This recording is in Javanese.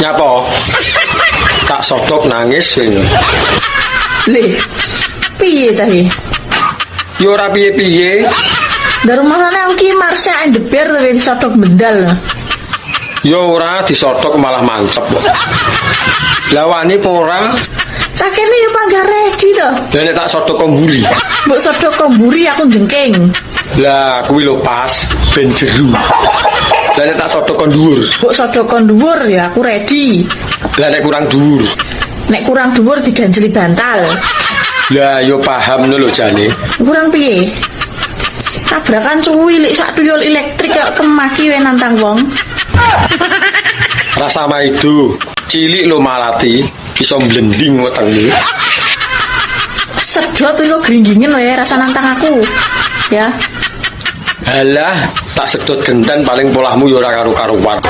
Nyapa? Tak sodok nangis ini. Le, piye cah iki? Yo ora piye-piye. Dari mana aku ki Marsha endeber wis sodok bendal. Yo ora disodok malah mancep kok. Lah wani apa ora? Sakene yo panggah ready to. Lah nek tak sodok komburi. Mbok sodok komburi aku jengking. Lah kuwi lho pas ben jeru. Lah nek tak sodok kon dhuwur. Mbok sodok kon dhuwur ya aku ready. Lah nek kurang dhuwur. Nek kurang dhuwur diganjeli bantal. Lah yo paham lho jane. Kurang piye? Tabrakan cuwilik sak tuyul elektrik kok kemaki we nantang wong. Rasa sama itu cilik lo malati iso blending wetenge. Sedot kok gringgingen lho ya rasa nantang aku. Ya. Alah, tak sedot genten paling polahmu yo ora karo-karuan.